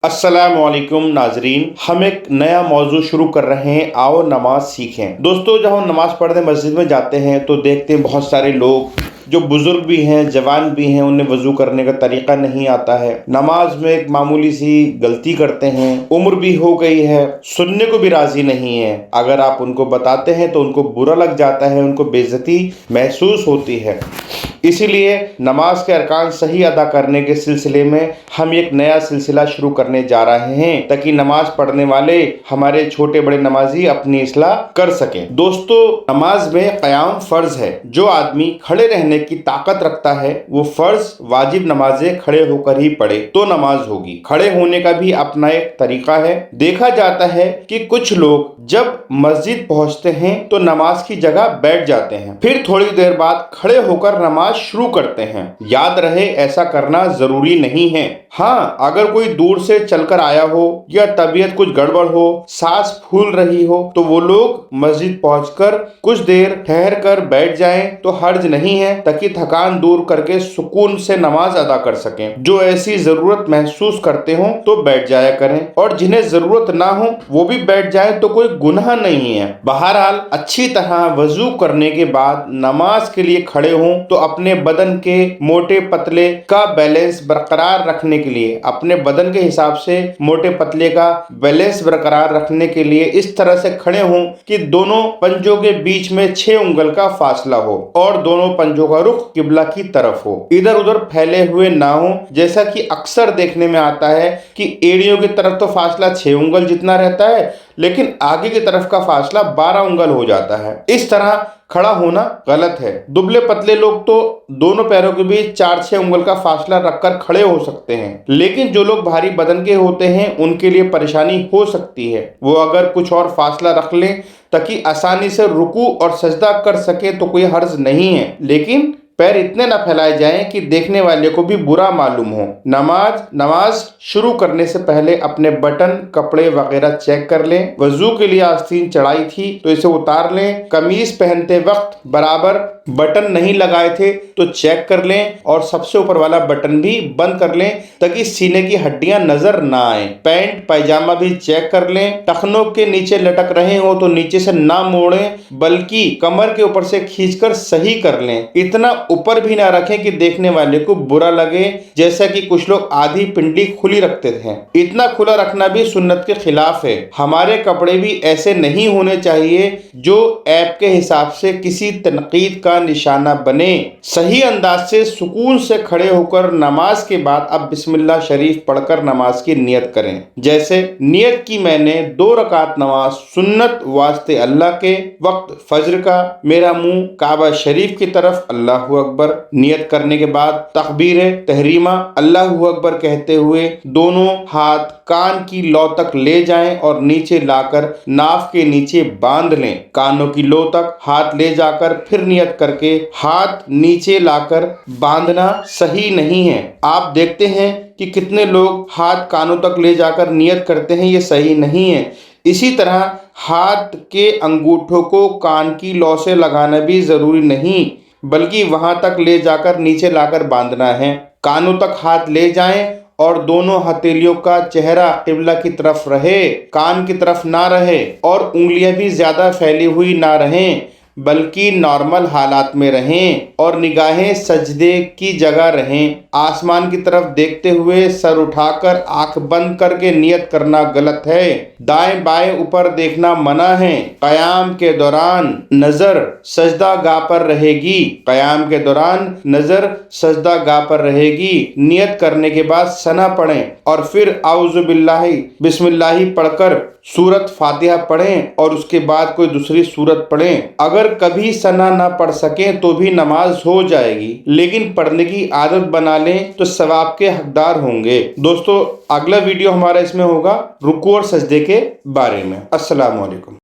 अस्सलाम वालेकुम नाजरीन, हम एक नया मौजू शुरू कर रहे हैं। आओ नमाज सीखें। दोस्तों, जब हम नमाज पढ़ने मस्जिद में जाते हैं तो देखते हैं बहुत सारे लोग जो बुजुर्ग भी हैं, जवान भी हैं, उन्हें वजू करने का तरीका नहीं आता है। नमाज में एक मामूली सी गलती करते हैं, उम्र भी हो गई है, सुनने को भी राजी नहीं है। अगर आप उनको बताते हैं तो उनको बुरा लग जाता है, उनको बेइज्जती महसूस होती है। इसीलिए नमाज के अरकान सही अदा करने के सिलसिले में हम एक नया सिलसिला शुरू करने जा रहे हैं, ताकि नमाज पढ़ने वाले हमारे छोटे बड़े नमाजी अपनी इस्लाह कर सकें। दोस्तों, नमाज में क़याम फर्ज है। जो आदमी खड़े रहने की ताकत रखता है वो फर्ज वाजिब नमाजें खड़े होकर ही पढ़े तो नमाज होगी। खड़े होने का भी अपना एक तरीका है। देखा जाता है कि कुछ लोग जब मस्जिद पहुंचते हैं तो नमाज की जगह बैठ जाते हैं, फिर थोड़ी देर बाद खड़े होकर नमाज शुरू करते हैं। याद रहे, ऐसा करना जरूरी नहीं है। हाँ, अगर कोई दूर से चलकर आया हो या तबीयत कुछ गड़बड़ हो, सांस फूल रही हो, तो वो लोग मस्जिद पहुंचकर कुछ देर ठहर कर बैठ जाएं तो हर्ज नहीं है, ताकि थकान दूर करके सुकून से नमाज अदा कर सकें। जो ऐसी जरूरत महसूस करते हो तो बैठ जाया करें, और जिन्हें जरूरत ना हो वो भी बैठ जाए तो कोई गुनाह नहीं है। बहरहाल, अच्छी तरह वजू करने के बाद नमाज के लिए खड़े हों तो अपने बदन के मोटे पतले का बैलेंस बरकरार रखने के लिए, अपने बदन के हिसाब से मोटे पतले का बैलेंस बरकरार रखने के लिए इस तरह से खड़े हों कि दोनों पंजों के बीच में 6 उंगल का फासला हो और दोनों पंजों का रुख किबला की तरफ हो, इधर उधर फैले हुए ना हो। जैसा कि अक्सर देखने में आता है कि एड़ियों की तरफ तो फासला 6 उंगल जितना रहता है, लेकिन आगे की तरफ का फासला 12 उंगल हो जाता है। इस तरह खड़ा होना गलत है। दुबले पतले लोग तो दोनों पैरों के बीच 4-6 उंगल का फासला रखकर खड़े हो सकते हैं, लेकिन जो लोग भारी बदन के होते हैं उनके लिए परेशानी हो सकती है। वो अगर कुछ और फासला रख लें ताकि आसानी से रुकू और सजदा कर सके तो कोई हर्ज नहीं है, लेकिन पैर इतने न फैलाए जाएं कि देखने वाले को भी बुरा मालूम हो। नमाज शुरू करने से पहले अपने बटन, कपड़े वगैरह चेक कर लें। वजू के लिए आस्तीन चढ़ाई थी तो इसे उतार लें। कमीज पहनते वक्त बराबर बटन नहीं लगाए थे तो चेक कर लें, और सबसे ऊपर वाला बटन भी बंद कर लें ताकि सीने की हड्डियां नजर ना आए। पैंट पायजामा भी चेक कर लें। टखनों के नीचे लटक रहे हो तो नीचे से ना मोड़ें, बल्कि कमर के ऊपर से खींचकर सही कर लें। इतना ऊपर भी ना रखें कि देखने वाले को बुरा लगे, जैसा कि कुछ लोग आधी पिंडली खुली रखते थे। इतना खुला रखना भी सुन्नत के खिलाफ है। हमारे कपड़े भी ऐसे नहीं होने चाहिए जो ऐप के हिसाब से किसी तनकीद का निशाना बने। सही अंदाज से सुकून से खड़े होकर नमाज के बाद अब बिस्मिल्लाह शरीफ पढ़कर नमाज की नियत करें। जैसे नियत की मैंने 2 रकात नमाज सुन्नत वास्ते अल्लाह के, वक्त फज्र का, मेरा मुंह काबा शरीफ की तरफ, अल्लाहु अकबर। नियत करने के बाद तकबीर तहरीमा अल्लाहु अकबर कहते हुए दोनों हाथ कान की लौ तक ले जाएं और नीचे लाकर नाफ के नीचे बांध लें। कानों की लौ तक हाथ ले जाकर फिर नियत करके हाथ नीचे लाकर बांधना सही नहीं है। आप देखते हैं कि कितने लोग हाथ कानों तक ले जाकर नियत करते हैं, ये सही नहीं है। इसी तरह हाथ के अंगूठों को कान की लौ से लगाना भी जरूरी नहीं, बल्कि वहां तक ले जाकर नीचे लाकर बांधना है। कानों तक हाथ ले जाएं और दोनों हथेलियों का चेहरा किबला की तरफ रहे, कान की तरफ ना रहे, और उंगलियां भी ज्यादा फैली हुई ना रहें, बल्कि नॉर्मल हालात में रहें, और निगाहें सजदे की जगह रहें। आसमान की तरफ देखते हुए सर उठाकर आंख बंद करके नियत करना गलत है। दाएं बाएं ऊपर देखना मना है। क़याम के दौरान नजर सजदा गाह पर रहेगी। क़याम के दौरान नजर सजदा गाह पर रहेगी। नियत करने के बाद सना पढ़ें और फिर आउज़ु बिल्लाहि बिस्मिल्लाहि पढ़कर सूरत फातिहा पढ़ें और उसके बाद कोई दूसरी सूरत पढ़ें। अगर कभी सना ना पढ़ सकें तो भी नमाज हो जाएगी, लेकिन पढ़ने की आदत बना लें तो सवाब के हकदार होंगे। दोस्तों, अगला वीडियो हमारा इसमें होगा रुकू और सजदे के बारे में। अस्सलाम वालेकुम।